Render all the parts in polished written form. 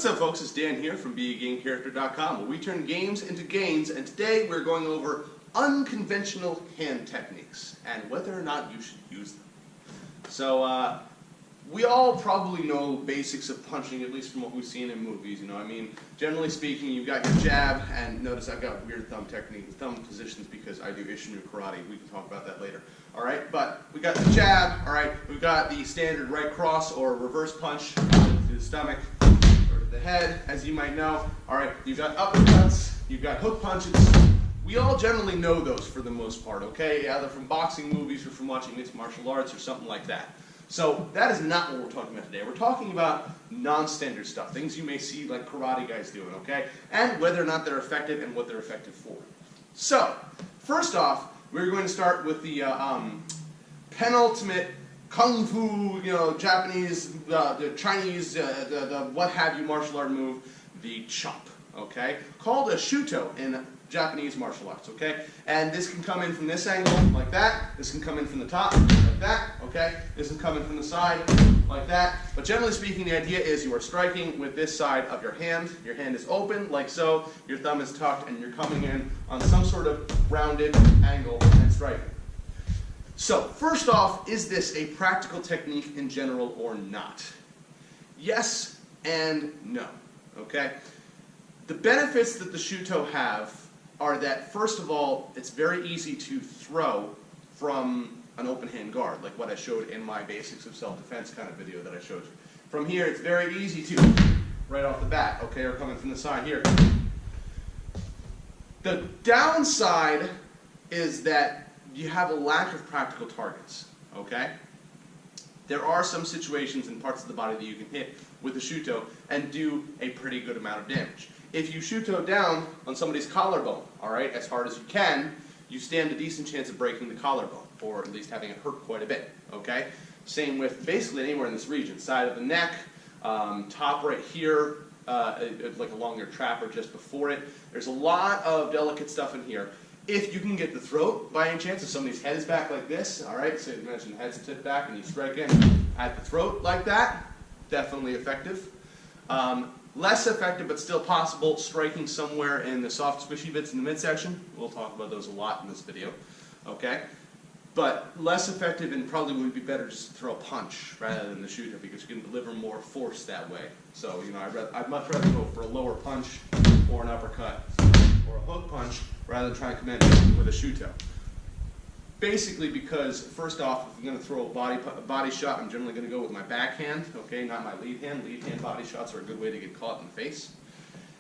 What's up, folks? It's Dan here from BeAGameCharacter.com, where we turn games into gains, and today we're going over unconventional hand techniques and whether or not you should use them. So, we all probably know basics of punching, at least from what we've seen in movies. You know, I mean, generally speaking, you've got your jab, and notice I've got weird thumb positions because I do Ishinu karate. We can talk about that later. All right, but we got the jab. All right, we've got the standard right cross or reverse punch to the stomach or to the head, as you might know. All right, you've got uppercuts, you've got hook punches. We all generally know those for the most part. Okay, either from boxing movies or from watching mixed martial arts or something like that. So that is not what we're talking about today. We're talking about non-standard stuff, things you may see like karate guys doing, okay? And whether or not they're effective and what they're effective for. So, first off, we're going to start with the penultimate kung fu, Japanese, the Chinese, the what have you martial art move, the chop, okay? Called a shuto in Japanese martial arts, okay? And this can come in from this angle, like that. This can come in from the top, like that, okay? This can come in from the side, like that. But generally speaking, the idea is you are striking with this side of your hand. Your hand is open, like so. Your thumb is tucked, and you're coming in on some sort of rounded angle and striking. So, first off, is this a practical technique in general or not? Yes and no, okay? The benefits that the shuto have are that, first of all, it's very easy to throw from an open hand guard, like what I showed in my basics of self-defense kind of video that I showed you. From here, it's very easy to, right off the bat, okay, or coming from the side here. The downside is that you have a lack of practical targets, okay? There are some situations and parts of the body that you can hit with the shuto and do a pretty good amount of damage. If you shuto down on somebody's collarbone, all right, as hard as you can, you stand a decent chance of breaking the collarbone, or at least having it hurt quite a bit, okay? Same with basically anywhere in this region, side of the neck, top right here, like along your trap or just before it. There's a lot of delicate stuff in here. If you can get the throat, by any chance, if somebody's head is back like this, all right, so you mentioned the head's tipped back and you strike in at the throat like that, definitely effective. Less effective, but still possible, striking somewhere in the soft, squishy bits in the midsection. We'll talk about those a lot in this video, okay? But less effective, and probably would be better just to throw a punch rather than the shuto, because you can deliver more force that way. So, I'd much rather go for a lower punch or an uppercut or a hook punch rather than try and come in with a shuto. Basically because, first off, if I'm going to throw a body shot, I'm generally going to go with my backhand, okay, not my lead hand. Lead hand body shots are a good way to get caught in the face.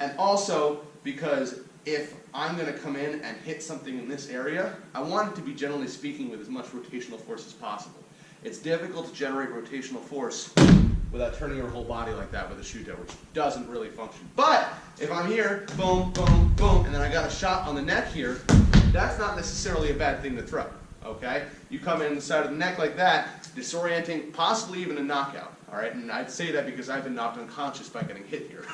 And also because if I'm going to come in and hit something in this area, I want it to be, generally speaking, with as much rotational force as possible. It's difficult to generate rotational force without turning your whole body like that with a shuto, which doesn't really function. But if I'm here, boom, boom, boom, and then I got a shot on the neck here, that's not necessarily a bad thing to throw. Okay, you come in the side of the neck like that, disorienting, possibly even a knockout. All right, and I'd say that because I've been knocked unconscious by getting hit here.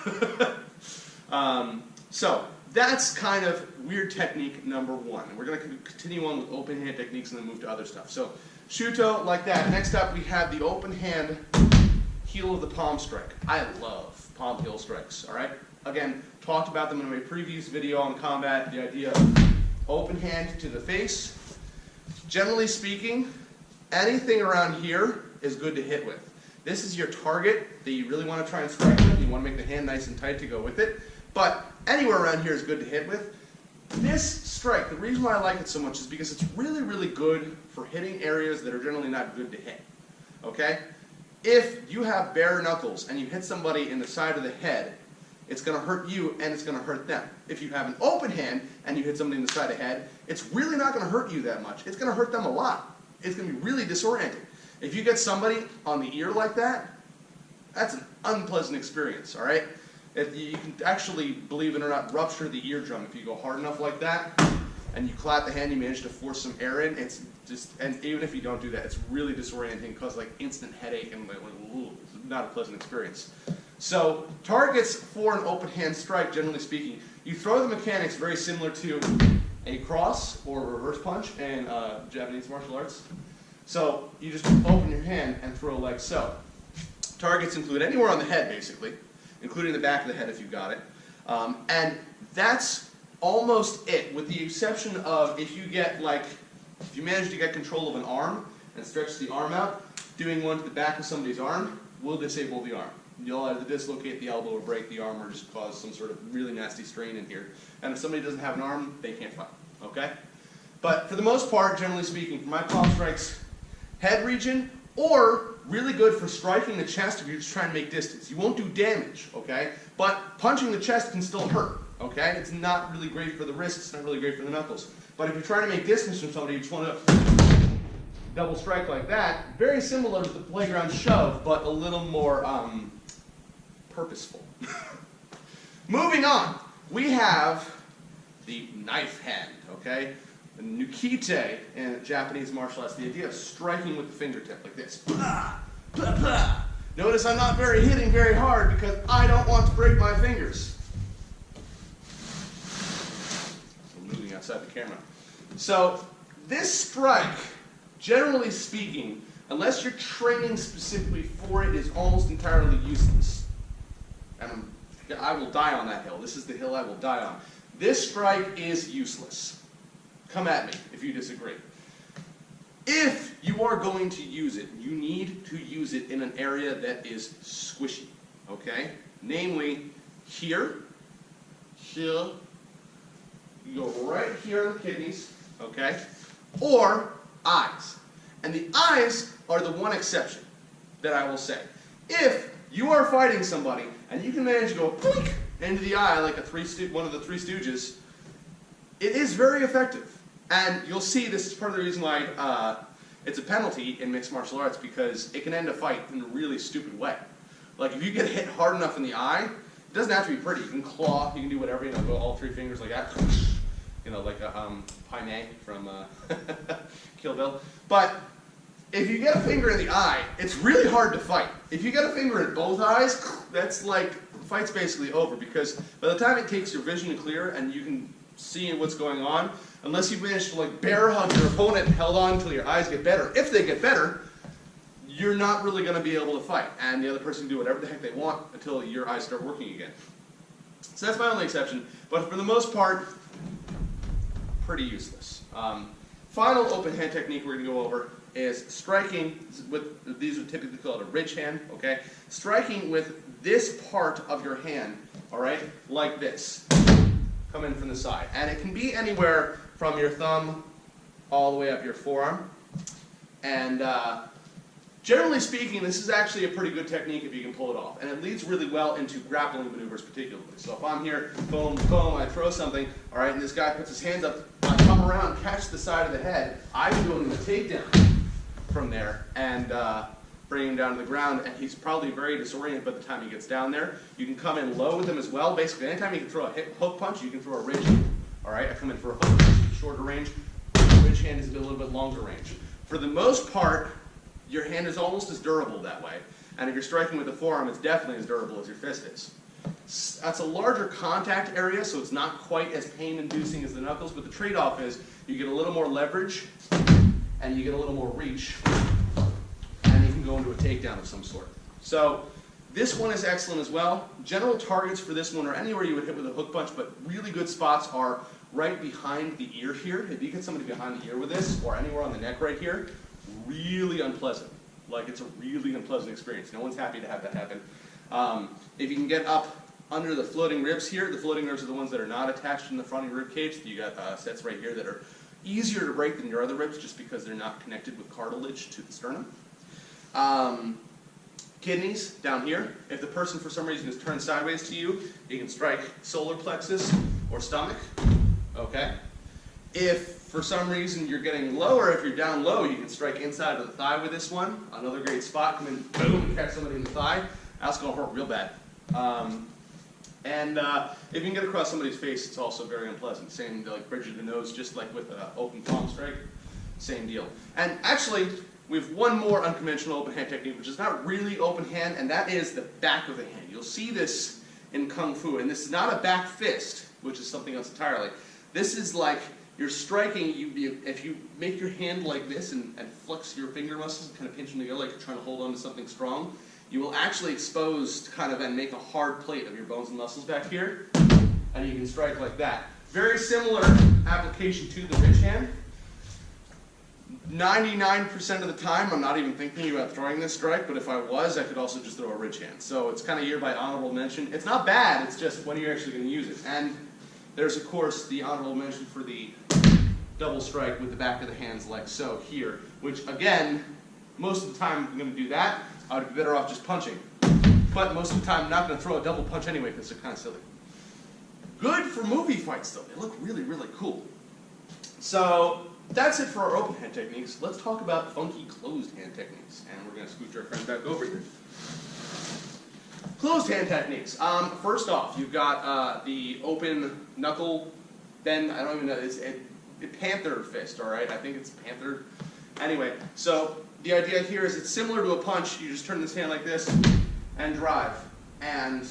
So that's kind of weird technique number one. And we're going to continue on with open hand techniques and then move to other stuff. So shuto like that. Next up, we have the open hand heel of the palm strike. I love palm heel strikes. All right. Again, talked about them in my previous video on combat. The idea of open hand to the face. Generally speaking, anything around here is good to hit with. This is your target that you really want to try and strike with. You want to make the hand nice and tight to go with it. But anywhere around here is good to hit with. This strike, the reason why I like it so much is because it's really, really good for hitting areas that are generally not good to hit. Okay? If you have bare knuckles and you hit somebody in the side of the head, it's going to hurt you and it's going to hurt them. If you have an open hand and you hit somebody in the side of the head, it's really not going to hurt you that much. It's going to hurt them a lot. It's going to be really disorienting. If you get somebody on the ear like that, that's an unpleasant experience, all right? You can actually, believe it or not, rupture the eardrum if you go hard enough like that and you clap the hand, you manage to force some air in. It's just, and even if you don't do that, it's really disorienting, cause like instant headache and like, ooh, it's not a pleasant experience. So targets for an open hand strike, generally speaking, you throw the mechanics very similar to a cross or a reverse punch in Japanese martial arts. So you just open your hand and throw like so. Targets include anywhere on the head, basically. including the back of the head if you got it. And that's almost it, with the exception of if you manage to get control of an arm and stretch the arm out, doing one to the back of somebody's arm will disable the arm. You'll either dislocate the elbow or break the arm or just cause some sort of really nasty strain in here. And if somebody doesn't have an arm, they can't fight, okay? But for the most part, generally speaking, for my palm strikes, head region, or really good for striking the chest if you're just trying to make distance. You won't do damage, okay? But punching the chest can still hurt, okay? It's not really great for the wrists, it's not really great for the knuckles. But if you're trying to make distance from somebody, you just want to double strike like that, very similar to the playground shove, but a little more purposeful. Moving on, we have the knife hand, okay? The nukite in Japanese martial arts, the idea of striking with the fingertip like this. Blah, blah, blah. Notice I'm not hitting very hard because I don't want to break my fingers. I'm moving outside the camera. So this strike, generally speaking, unless you're training specifically for it, is almost entirely useless. And I will die on that hill. This is the hill I will die on. This strike is useless. Come at me if you disagree. If you are going to use it, you need to use it in an area that is squishy, okay? Namely, here, you go right here in the kidneys, okay? Or eyes. And the eyes are the one exception that I will say. If you are fighting somebody and you can manage to go blink into the eye like one of the Three Stooges, it is very effective. And you'll see this is part of the reason why it's a penalty in mixed martial arts, because it can end a fight in a really stupid way. Like if you get hit hard enough in the eye, it doesn't have to be pretty. You can claw, you can do whatever, go all three fingers like that. Like a Pai Mei from Kill Bill. But if you get a finger in the eye, it's really hard to fight. If you get a finger in both eyes, that's like, the fight's basically over, because by the time it takes your vision to clear and you can see what's going on, unless you've managed to bear hug your opponent and held on until your eyes get better, if they get better, you're not really going to be able to fight. And the other person can do whatever the heck they want until your eyes start working again. So that's my only exception. But for the most part, pretty useless. Final open hand technique we're going to go over is striking with, these are typically called a ridge hand, okay? Striking with this part of your hand, all right, like this. Come in from the side. And it can be anywhere from your thumb all the way up your forearm. And generally speaking, this is actually a pretty good technique if you can pull it off. And it leads really well into grappling maneuvers particularly. So if I'm here, boom, boom, I throw something, all right, and this guy puts his hands up, I come around, catch the side of the head, I'm doing the takedown from there and bring him down to the ground, and he's probably very disoriented by the time he gets down there. You can come in low with him as well. Basically, anytime you can throw a hook punch, you can throw a ridge hand. All right, I come in for a hook punch, shorter range. Ridge hand is a little bit longer range. For the most part, your hand is almost as durable that way. And if you're striking with the forearm, it's definitely as durable as your fist is. That's a larger contact area, so it's not quite as pain-inducing as the knuckles, but the trade-off is you get a little more leverage and you get a little more reach, and you can go into a takedown of some sort. So this one is excellent as well. General targets for this one are anywhere you would hit with a hook punch, but really good spots are right behind the ear here. If you get somebody behind the ear with this, or anywhere on the neck right here, really unpleasant. Like, it's a really unpleasant experience. No one's happy to have that happen. If you can get up under the floating ribs here, the floating ribs are the ones that are not attached in the front of your rib cage. You got sets right here that are easier to break than your other ribs just because they're not connected with cartilage to the sternum. Kidneys down here. If the person for some reason is turned sideways to you, you can strike solar plexus or stomach. Okay. If for some reason you're getting lower, if you're down low, you can strike inside of the thigh with this one. Another great spot. Come in, boom, and catch somebody in the thigh. That's going to hurt real bad. If you can get across somebody's face, it's also very unpleasant. Same, like bridge of the nose, just like with an open palm strike. Same deal. And actually, we have one more unconventional open hand technique, which is not really open hand, and that is the back of the hand. You'll see this in Kung Fu, and this is not a back fist, which is something else entirely. This is like you're striking, if you make your hand like this and flex your finger muscles and kind of pinch them together like you're trying to hold on to something strong, you will actually expose kind of and make a hard plate of your bones and muscles back here, and you can strike like that. Very similar application to the ridge hand. 99% of the time, I'm not even thinking about throwing this strike, but if I was, I could also just throw a ridge hand. So it's kind of here by honorable mention. It's not bad, it's just when you're actually going to use it. And there's, of course, the honorable mention for the double strike with the back of the hands like so here, which, again, most of the time I'm going to do that. I would be better off just punching. But most of the time, I'm not going to throw a double punch anyway because they're kind of silly. Good for movie fights, though. They look really, really cool. So that's it for our open hand techniques. Let's talk about funky closed hand techniques. And we're going to scooch our friend back over here. Closed hand techniques. First off, you've got the open knuckle bend. I don't even know. It's a panther fist, all right? I think it's panther. Anyway, so the idea here is it's similar to a punch. You just turn this hand like this and drive. And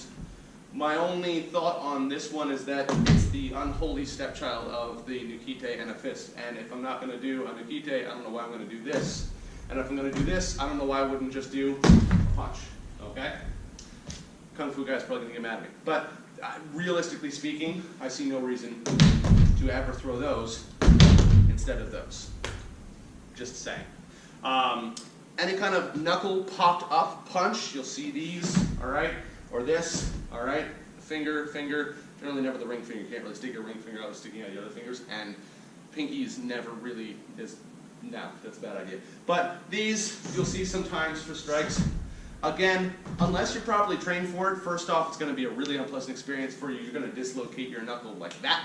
my only thought on this one is that it's the unholy stepchild of the nukite and a fist. And if I'm not going to do a nukite, I don't know why I'm going to do this. And if I'm going to do this, I don't know why I wouldn't just do a punch. Okay? Kung Fu guy's probably going to get mad at me. But realistically speaking, I see no reason to ever throw those instead of those. Just saying. Any kind of knuckle popped up punch, you'll see these, all right? Or this, all right? Finger, generally never the ring finger. You can't really stick your ring finger out sticking out the other fingers. And pinkies never really no, that's a bad idea. But these, you'll see sometimes for strikes. Again, unless you're properly trained for it, first off, it's going to be a really unpleasant experience for you. You're going to dislocate your knuckle like that.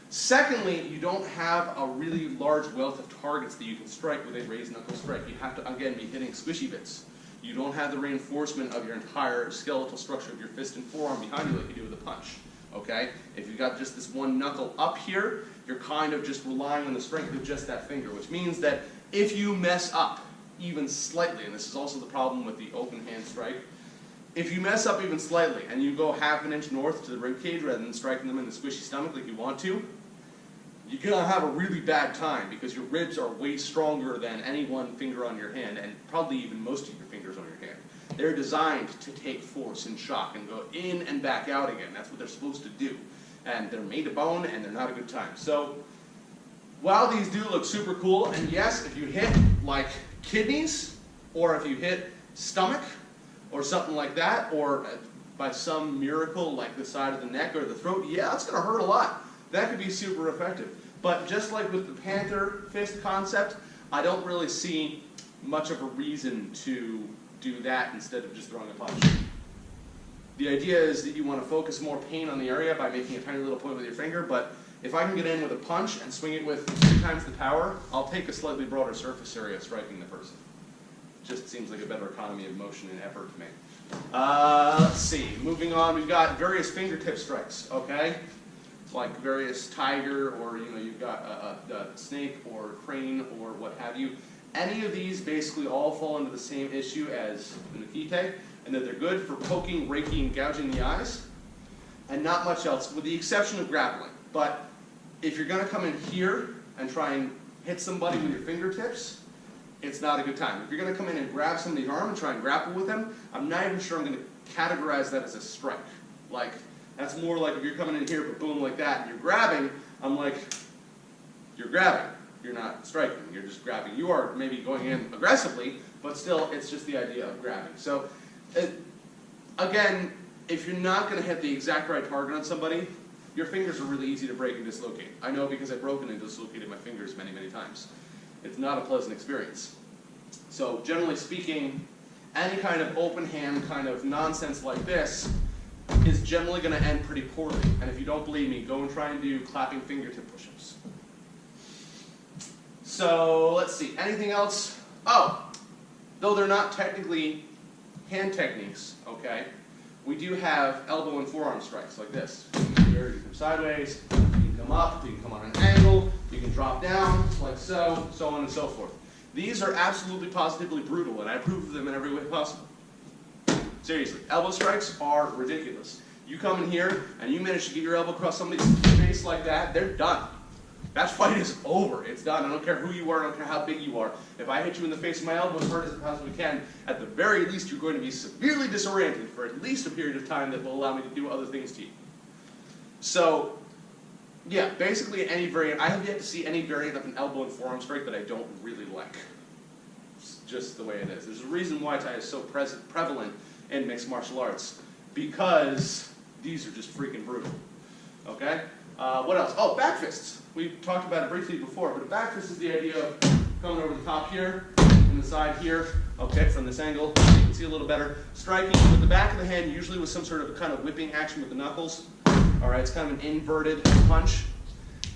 Secondly, you don't have a really large wealth of targets that you can strike with a raised knuckle strike. You have to, again, be hitting squishy bits. You don't have the reinforcement of your entire skeletal structure of your fist and forearm behind you like you do with a punch. Okay? If you've got just this one knuckle up here, you're kind of just relying on the strength of just that finger, which means that if you mess up even slightly, and this is also the problem with the open hand strike, if you mess up even slightly and you go half an inch north to the rib cage rather than striking them in the squishy stomach like you want to, you're going to have a really bad time because your ribs are way stronger than any one finger on your hand, and probably even most of your fingers on your hand. They're designed to take force and shock and go in and back out again. That's what they're supposed to do. And they're made of bone, and they're not a good time. So while these do look super cool, and yes, if you hit like kidneys, or if you hit stomach, or something like that, or by some miracle like the side of the neck or the throat, yeah, it's going to hurt a lot. That could be super effective. But just like with the panther fist concept, I don't really see much of a reason to do that instead of just throwing a punch. The idea is that you want to focus more pain on the area by making a tiny little point with your finger, but if I can get in with a punch and swing it with 3 times the power, I'll take a slightly broader surface area striking the person. Just seems like a better economy of motion and effort to me. Let's see, moving on, we've got various fingertip strikes, okay? Like various tiger, or you've got a snake or crane or what have you. Any of these basically all fall into the same issue as the nukite, and that they're good for poking, raking, and gouging the eyes, and not much else, with the exception of grappling. But if you're going to come in here and try and hit somebody with your fingertips, it's not a good time. If you're going to come in and grab somebody's arm and try and grapple with them, I'm not even sure I'm going to categorize that as a strike. Like, that's more like if you're coming in here, but boom, like that, and you're grabbing, I'm like, you're grabbing. You're not striking. You're just grabbing. You are maybe going in aggressively, but still, it's just the idea of grabbing. So, again, if you're not going to hit the exact right target on somebody, your fingers are really easy to break and dislocate. I know because I've broken and dislocated my fingers many, many times. It's not a pleasant experience. So, generally speaking, any kind of open hand kind of nonsense like this is generally going to end pretty poorly. And if you don't believe me, go and try and do clapping fingertip push-ups. So, let's see, anything else? Oh, though they're not technically hand techniques, okay, we do have elbow and forearm strikes like this. Here, you come sideways, you can come up, you can come on an angle, you can drop down, like so, so on and so forth. These are absolutely positively brutal, and I approve of them in every way possible. Seriously, elbow strikes are ridiculous. You come in here, and you manage to get your elbow across somebody's face like that, they're done. That fight is over. It's done. I don't care who you are. I don't care how big you are. If I hit you in the face with my elbow as hard as I possibly can, at the very least you're going to be severely disoriented for at least a period of time that will allow me to do other things to you. So, yeah, basically any variant. I have yet to see any variant of an elbow and forearm strike that I don't really like. It's just the way it is. There's a reason Muay Thai is so prevalent in mixed martial arts. Because these are just freaking brutal. Okay? What else? Oh, back fists. We talked about it briefly before, but a back fist is the idea of coming over the top here, and the side here, okay, from this angle, so you can see a little better. Striking with the back of the hand, usually with some sort of a kind of whipping action with the knuckles. Alright, it's kind of an inverted punch.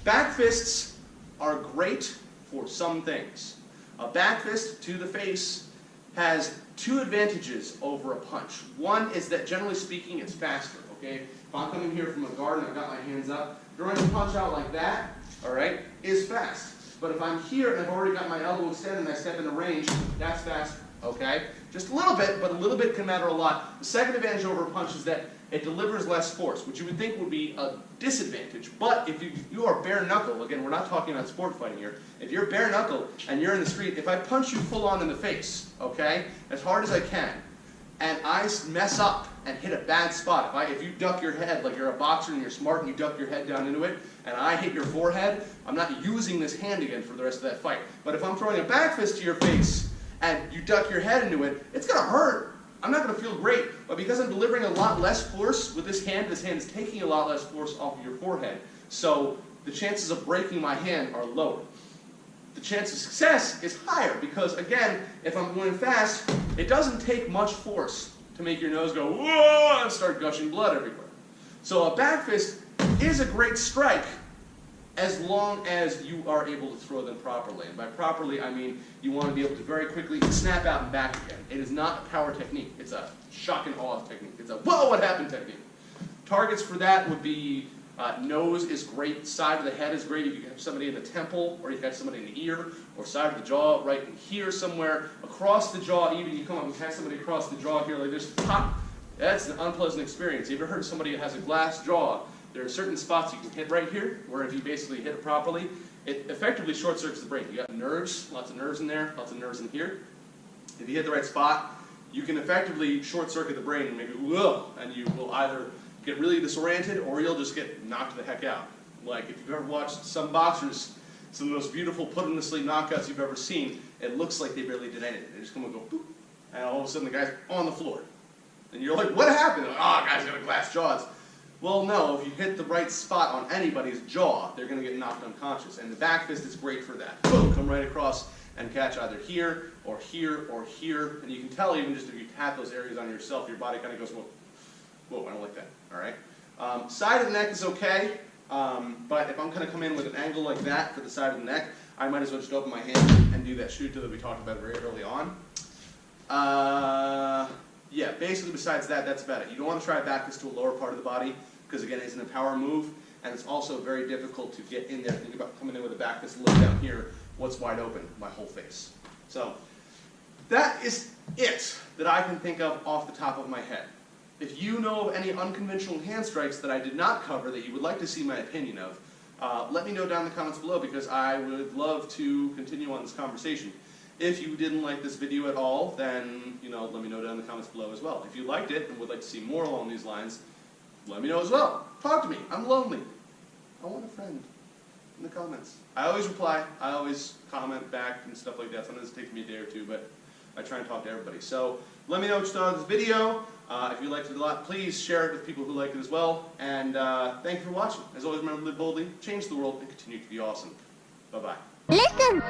Back fists are great for some things. A back fist to the face has two advantages over a punch. One is that, generally speaking, it's faster, okay? If I'm coming here from a guard and I've got my hands up, throwing a punch out like that, all right, is fast. But if I'm here and I've already got my elbow extended and I step into range, that's fast, okay? Just a little bit, but a little bit can matter a lot. The second advantage over a punch is that it delivers less force, which you would think would be a disadvantage. But if you are bare knuckle, again, we're not talking about sport fighting here. If you're bare knuckle and you're in the street, if I punch you full on in the face, okay, as hard as I can, and I mess up and hit a bad spot, if you duck your head like you're a boxer and you're smart and you duck your head down into it, and I hit your forehead, I'm not using this hand again for the rest of that fight. But if I'm throwing a back fist to your face and you duck your head into it, it's going to hurt. I'm not going to feel great, but because I'm delivering a lot less force with this hand is taking a lot less force off of your forehead. So the chances of breaking my hand are lower. The chance of success is higher because, again, if I'm going fast, it doesn't take much force to make your nose go, whoa, and start gushing blood everywhere. So a back fist is a great strike as long as you are able to throw them properly. And by properly, I mean you want to be able to very quickly snap out and back again. It is not a power technique. It's a shock and awe technique. It's a, whoa, what happened technique. Targets for that would be nose is great, side of the head is great if you have somebody in the temple, or you have somebody in the ear, or side of the jaw, right in here somewhere, across the jaw even, you come up and have somebody across the jaw here like this, pop, that's an unpleasant experience. You ever heard of somebody that has a glass jaw? There are certain spots you can hit right here, where if you basically hit it properly, it effectively short-circuits the brain. You got nerves, lots of nerves in there, lots of nerves in here. If you hit the right spot, you can effectively short-circuit the brain and make it whoa, and you will either get really disoriented or you'll just get knocked the heck out. Like if you've ever watched some boxers, some of the most beautiful put-in-the-sleep knockouts you've ever seen, it looks like they barely did anything. They just come and go boop, and all of a sudden the guy's on the floor. And you're like, what happened? Like, oh, guy's got a glass jaw. Well, no, if you hit the right spot on anybody's jaw, they're going to get knocked unconscious. And the back fist is great for that. Boom, come right across and catch either here or here or here. And you can tell even just if you tap those areas on yourself, your body kind of goes, whoa, whoa, I don't like that. All right. Side of the neck is okay, but if I'm going to come in with an angle like that for the side of the neck, I might as well just open my hand and do that shuto that we talked about very early on. Yeah, basically besides that, that's about it. You don't want to try a back fist to a lower part of the body, because again, it's a power move, and it's also very difficult to get in there. Think about coming in with a back fist, look down here, what's wide open? My whole face. So, that is it that I can think of off the top of my head. If you know of any unconventional hand strikes that I did not cover that you would like to see my opinion of, let me know down in the comments below, because I would love to continue on this conversation. If you didn't like this video at all, then let me know down in the comments below as well. If you liked it and would like to see more along these lines, let me know as well. Talk to me. I'm lonely. I want a friend in the comments. I always reply. I always comment back and stuff like that. Sometimes it takes me a day or two, but I try and talk to everybody. So let me know what you thought of this video. If you liked it a lot, please share it with people who like it as well. And thank you for watching. As always, remember to live boldly, change the world, and continue to be awesome. Bye-bye. Listen.